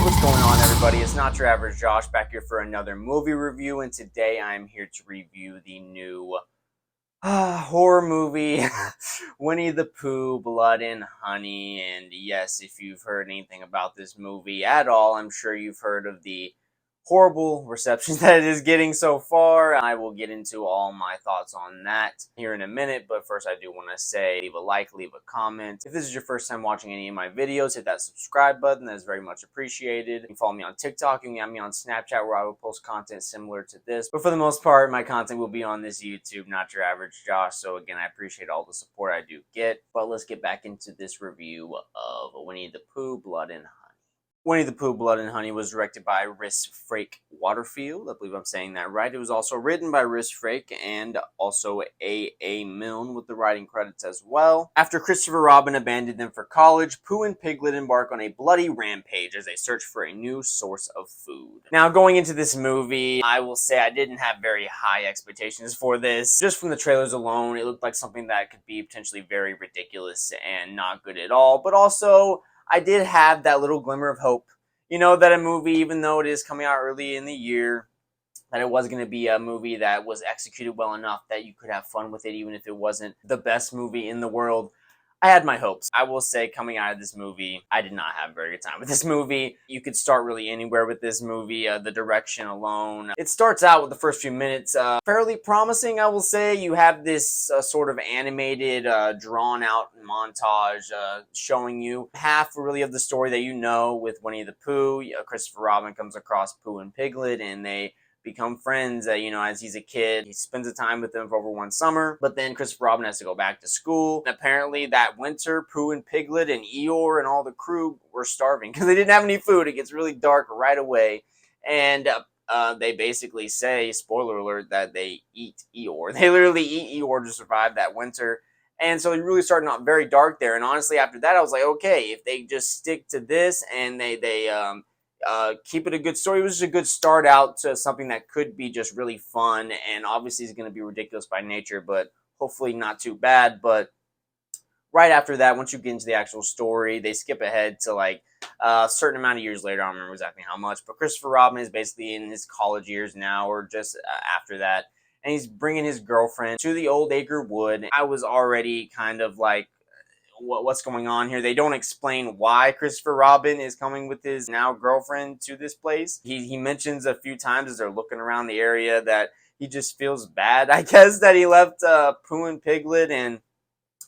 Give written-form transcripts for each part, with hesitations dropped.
What's going on, everybody? It's not your average Josh back here for another movie review, and today I'm here to review the new horror movie, Winnie the Pooh, Blood and Honey. And yes, if you've heard anything about this movie at all, I'm sure you've heard of the horrible reception that it is getting so far. I will get into all my thoughts on that here in a minute, but first I do want to say, leave a like, leave a comment. If this is your first time watching any of my videos, hit that subscribe button. That is very much appreciated. You can follow me on TikTok, you can get me on Snapchat, where I will post content similar to this, but for the most part, my content will be on this YouTube, not your average Josh. So again, I appreciate all the support I do get, but let's get back into this review of Winnie the Pooh, Blood and Honey. Winnie the Pooh, Blood and Honey was directed by Rhys Frake Waterfield. I believe I'm saying that right. It was also written by Rhys Frake and also A. Milne with the writing credits as well. After Christopher Robin abandoned them for college, Pooh and Piglet embark on a bloody rampage as they search for a new source of food. Now, going into this movie, I will say I didn't have very high expectations for this. Just from the trailers alone, it looked like something that could be potentially very ridiculous and not good at all, but also I did have that little glimmer of hope, that a movie, even though it is coming out early in the year, that it was going to be a movie that was executed well enough that you could have fun with it, even if it wasn't the best movie in the world. I had my hopes. I will say, coming out of this movie, I did not have a very good time with this movie. You could start really anywhere with this movie. The direction alone. It starts out with the first few minutes fairly promising, I will say. You have this sort of animated, drawn-out montage showing you half, really, of the story that you know with Winnie the Pooh. Christopher Robin comes across Pooh and Piglet, and they become friends, as he's a kid. He spends the time with them for over one summer, but then Christopher Robin has to go back to school. And apparently that winter, Pooh and Piglet and Eeyore and all the crew were starving because they didn't have any food. It gets really dark right away, and they basically say, spoiler alert, that they eat Eeyore. They literally eat Eeyore to survive that winter. And so it really started out very dark there. And honestly, after that, I was like, okay, if they just stick to this and they keep it a good story. It was just a good start out to something that could be just really fun, and obviously is going to be ridiculous by nature, but hopefully not too bad. But right after that, once you get into the actual story, they skip ahead to like a certain amount of years later. I don't remember exactly how much, but Christopher Robin is basically in his college years now, or just after that, and he's bringing his girlfriend to the old acre wood. I was already kind of like, what's going on here? They don't explain why Christopher Robin is coming with his now girlfriend to this place. He mentions a few times as they're looking around the area that he just feels bad, I guess, that he left Pooh and Piglet. And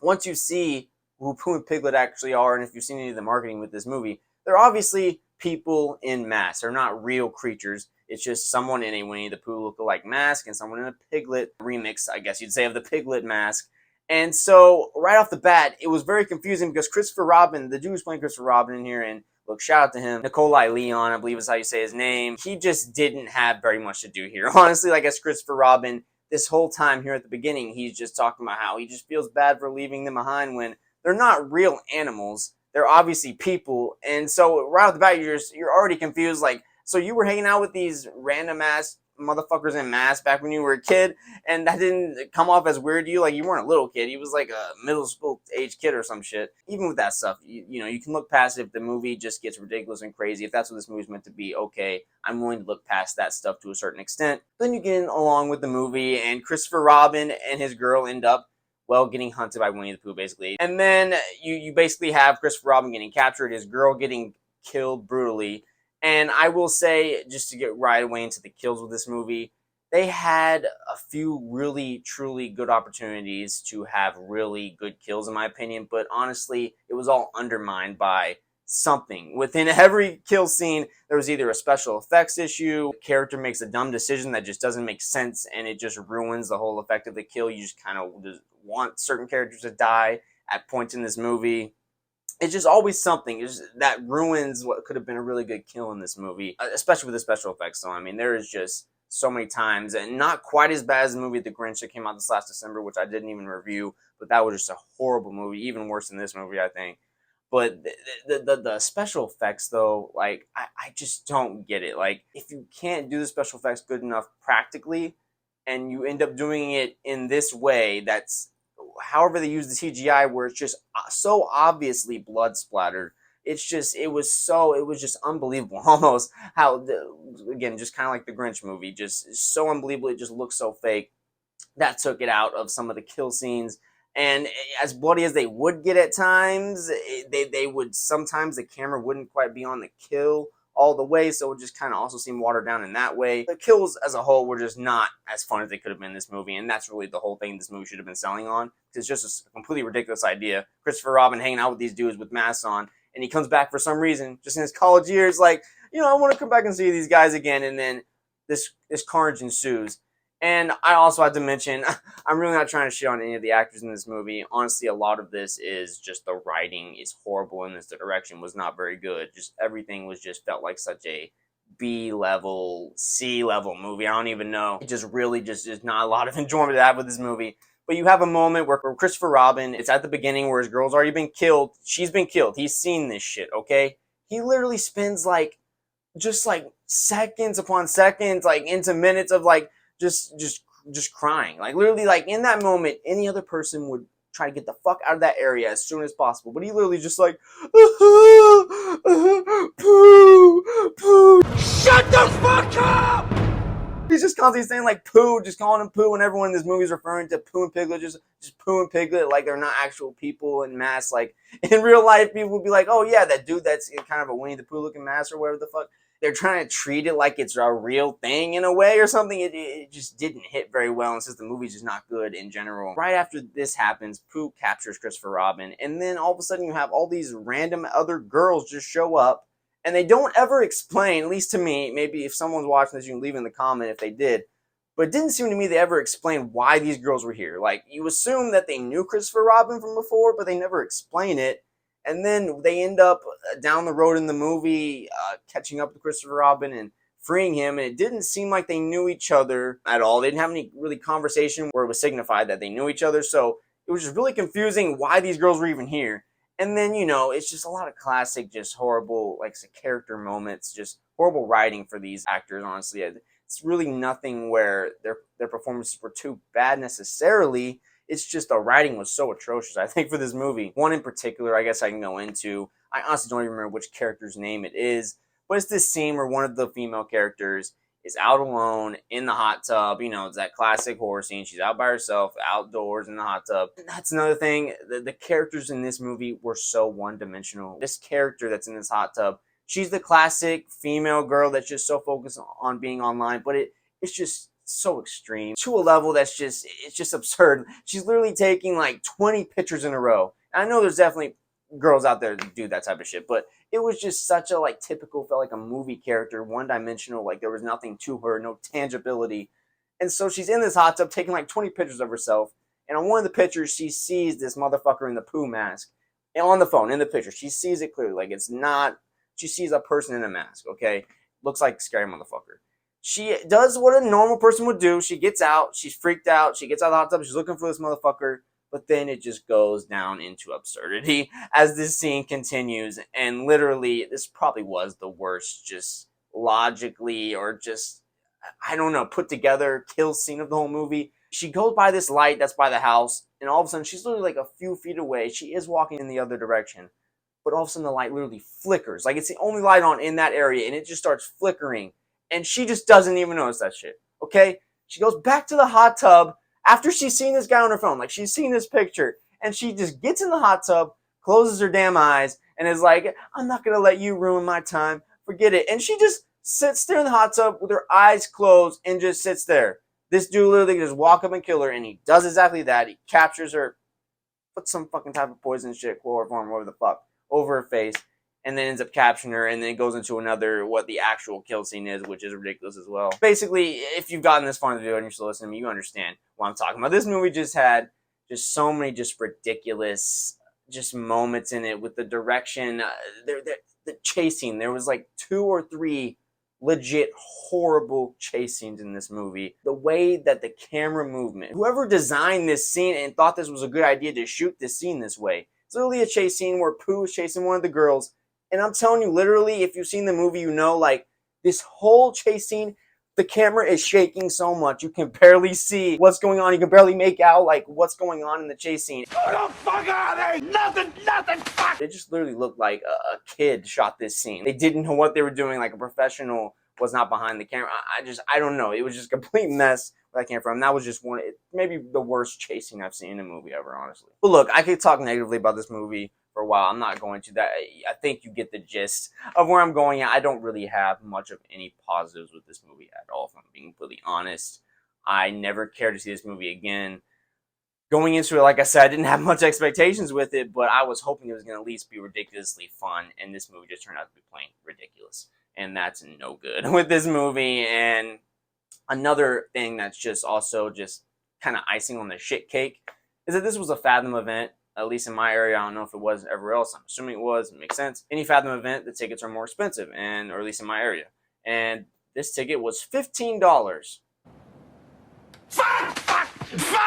once you see who Pooh and Piglet actually are, and if you've seen any of the marketing with this movie, they're obviously people in masks. They're not real creatures. It's just someone in a Winnie the Pooh look-alike mask and someone in a Piglet remix, I guess you'd say, of the Piglet mask. And so, right off the bat, it was very confusing because Christopher Robin, the dude who's playing Christopher Robin in here, and look, shout out to him, Nikolai Leon, I believe is how you say his name, he just didn't have very much to do here. Honestly, like, as Christopher Robin, this whole time here at the beginning, he's just talking about how he just feels bad for leaving them behind when they're not real animals. They're obviously people. And so, right off the bat, you're already confused, like, so you were hanging out with these random-ass motherfuckers in masks back when you were a kid, and that didn't come off as weird to you? Like, you weren't a little kid, you was like a middle school age kid or some shit. Even with that stuff, you can look past it if the movie just gets ridiculous and crazy. If that's what this movie's meant to be, okay, I'm willing to look past that stuff to a certain extent. Then you get along with the movie, and Christopher Robin and his girl end up, well, getting hunted by Winnie the Pooh, basically. And then you basically have Christopher Robin getting captured, his girl getting killed brutally. And I will say, just to get right away into the kills with this movie, they had a few really, truly good opportunities to have really good kills, in my opinion. But honestly, it was all undermined by something. Within every kill scene, there was either a special effects issue, a character makes a dumb decision that just doesn't make sense, and it just ruins the whole effect of the kill. You just kind of just want certain characters to die at points in this movie. It's just always something that ruins what could have been a really good kill in this movie, especially with the special effects. So, I mean, there is just so many times, and not quite as bad as the movie The Grinch that came out this last December, which I didn't even review, but that was just a horrible movie, even worse than this movie, I think. But the special effects, though, like, I just don't get it. Like, if you can't do the special effects good enough practically, and you end up doing it in this way, however they use the CGI, where it's just so obviously blood splattered, it was just unbelievable almost how, again, just kind of like the Grinch movie, just so unbelievable. It just looks so fake. That took it out of some of the kill scenes. And as bloody as they would get at times, they would sometimes the camera wouldn't quite be on the kill all the way, so it would just kind of also seem watered down in that way. The kills as a whole were just not as fun as they could have been in this movie, and that's really the whole thing this movie should have been selling on. It's just a completely ridiculous idea. Christopher Robin hanging out with these dudes with masks on, and he comes back for some reason, just in his college years, like, I want to come back and see these guys again, and then this carnage ensues. And I also had to mention, I'm really not trying to shit on any of the actors in this movie. Honestly, a lot of this is just the writing is horrible in this. The direction was not very good. Just everything was just felt like such a B-level, C-level movie. I don't even know. It just really just is not a lot of enjoyment to have with this movie. But you have a moment where Christopher Robin, it's at the beginning where his girl's already been killed. She's been killed. He's seen this shit, okay? He literally spends just seconds upon seconds, into minutes of just crying. Like, literally, in that moment, any other person would try to get the fuck out of that area as soon as possible. But he literally just Pooh, Pooh, shut the fuck up! He's just constantly saying Pooh, just calling him Pooh, and everyone in this movie is referring to Pooh and Piglet, just Pooh and Piglet, like they're not actual people in masks. Like, in real life, people would be like, oh yeah, that dude that's kind of a Winnie the Pooh looking mask or whatever the fuck. They're trying to treat it like it's a real thing in a way or something. It just didn't hit very well, and since the movie's just not good in general. Right after this happens, Pooh captures Christopher Robin, and then all of a sudden you have all these random other girls just show up, and they don't ever explain, at least to me, maybe if someone's watching this, you can leave in the comment if they did, but it didn't seem to me they ever explained why these girls were here. Like, you assume that they knew Christopher Robin from before, but they never explain it. And then they end up down the road in the movie catching up to Christopher Robin and freeing him. And it didn't seem like they knew each other at all. They didn't have any really conversation where it was signified that they knew each other. So it was just really confusing why these girls were even here. And then, it's just a lot of classic, just horrible, character moments, just horrible writing for these actors, honestly. It's really nothing where their performances were too bad necessarily. It's just the writing was so atrocious, I think, for this movie. One in particular, I guess I can go into. I honestly don't even remember which character's name it is, but it's this scene where one of the female characters is out alone in the hot tub. It's that classic horror scene. She's out by herself, outdoors in the hot tub. And that's another thing. The characters in this movie were so one-dimensional. This character that's in this hot tub, she's the classic female girl that's just so focused on being online, but it's just so extreme to a level it's just absurd. She's literally taking 20 pictures in a row. And I know there's definitely girls out there that do that type of shit, but it was just such a typical, felt like a movie character, one-dimensional, there was nothing to her, no tangibility. And so she's in this hot tub taking 20 pictures of herself, and on one of the pictures she sees this motherfucker in the Pooh mask. And on the phone, in the picture, she sees it clearly. It's not, she sees a person in a mask, okay? Looks like a scary motherfucker. She does what a normal person would do. She gets out. She's freaked out. She gets out of the hot tub. She's looking for this motherfucker. But then it just goes down into absurdity as this scene continues. And literally, this probably was the worst, just logically or just, I don't know, put together kill scene of the whole movie. She goes by this light that's by the house. And all of a sudden, she's literally a few feet away. She is walking in the other direction. But all of a sudden, the light literally flickers. It's the only light on in that area. And it just starts flickering. And she just doesn't even notice that shit, okay? She goes back to the hot tub after she's seen this guy on her phone. She's seen this picture. And she just gets in the hot tub, closes her damn eyes, and is like, I'm not going to let you ruin my time. Forget it. And she just sits there in the hot tub with her eyes closed and just sits there. This dude literally just walk up and kill her, and he does exactly that. He captures her, puts some fucking type of poison shit, chloroform, whatever the fuck, over her face, and then ends up capturing her, and then it goes into another, what the actual kill scene is, which is ridiculous as well. Basically, if you've gotten this far in the video and you're still listening to me, you understand what I'm talking about. This movie just had just so many just ridiculous just moments in it with the direction, the chasing. There was 2 or 3 legit horrible chase scenes in this movie. The way that the camera movement, whoever designed this scene and thought this was a good idea to shoot this scene this way, it's literally a chase scene where Pooh is chasing one of the girls. And I'm telling you, literally, if you've seen the movie, this whole chase scene The camera is shaking so much you can barely see what's going on. You can barely make out like what's going on in the chase scene. Who the fuck are they? Nothing, fuck! It just literally looked like a kid shot this scene. They didn't know what they were doing, like a professional was not behind the camera. I don't know. It was just a complete mess where that came from. That was just maybe the worst chase scene I've seen in a movie ever, honestly. But look, I could talk negatively about this movie for a while. I'm not going to. That I think you get the gist of where I'm going at. I don't really have much of any positives with this movie at all, if I'm being completely honest. I never cared to see this movie again. Going into it, like I said, I didn't have much expectations with it, but I was hoping it was going to at least be ridiculously fun, and this movie just turned out to be plain ridiculous. And that's no good with this movie. And another thing that's just also just kind of icing on the shit cake is that this was a Fathom event. At least in my area, I don't know if it was everywhere else. I'm assuming it was. It makes sense. Any Fathom event, the tickets are more expensive, or at least in my area. And this ticket was $15.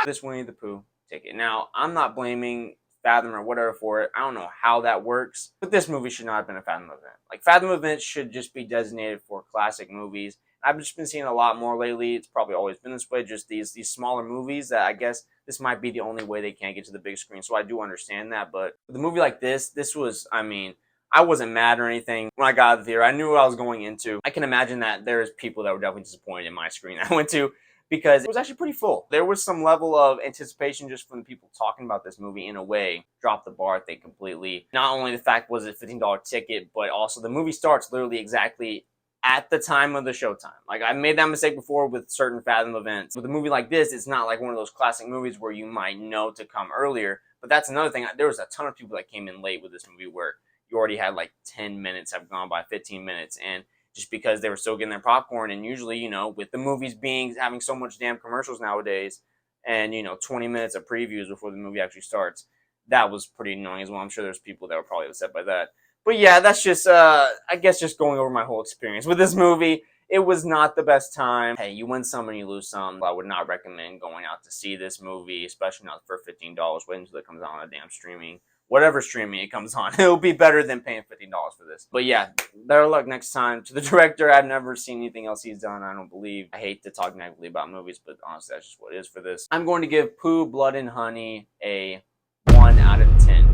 This Winnie the Pooh ticket. Now, I'm not blaming Fathom or whatever for it. I don't know how that works, but this movie should not have been a Fathom event. Like, Fathom events should just be designated for classic movies. I've just been seeing a lot more lately. It's probably always been this way. Just these smaller movies that I guess this might be the only way they can't get to the big screen. So I do understand that. But with a movie like this was, I mean, I wasn't mad or anything when I got out of the theater. I knew what I was going into. I can imagine that there's people that were definitely disappointed in my screen I went to, because it was actually pretty full. There was some level of anticipation just from the people talking about this movie. In a way, dropped the bar, I think, completely. Not only the fact was it a $15 ticket, but also the movie starts literally exactly at the time of the showtime. Like, I made that mistake before with certain Fathom events. With a movie like this, it's not like one of those classic movies where you might know to come earlier. But that's another thing. There was a ton of people that came in late with this movie where you already had like 10 minutes have gone by, 15 minutes. And just because they were still getting their popcorn, and usually, with the movies having so much damn commercials nowadays, and 20 minutes of previews before the movie actually starts, that was pretty annoying as well. I'm sure there's people that were probably upset by that. But yeah, that's just, I guess, just going over my whole experience with this movie. It was not the best time. Hey, you win some and you lose some. I would not recommend going out to see this movie, especially not for $15. Wait until it comes out on a damn streaming. Whatever streaming it comes on, it'll be better than paying $15 for this. But yeah, better luck next time. To the director, I've never seen anything else he's done, I don't believe. I hate to talk negatively about movies, but honestly, that's just what it is for this. I'm going to give Pooh, Blood and Honey a 1 out of 10.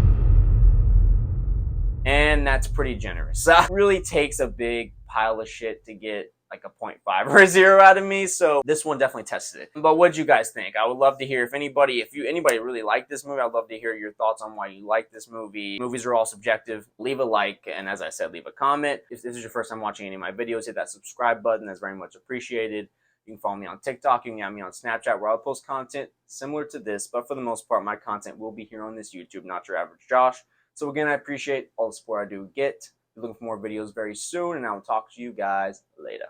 And that's pretty generous. So it really takes a big pile of shit to get like a 0.5 or a 0 out of me. So this one definitely tested it. But what'd you guys think? I would love to hear if anybody really liked this movie. I'd love to hear your thoughts on why you like this movie. Movies are all subjective. Leave a like, and as I said, leave a comment. If this is your first time watching any of my videos, hit that subscribe button. That's very much appreciated. You can follow me on TikTok. You can get me on Snapchat, where I'll post content similar to this. But for the most part, my content will be here on this YouTube, Not Your Average Josh. So again, I appreciate all the support I do get. Be looking for more videos very soon, and I will talk to you guys later.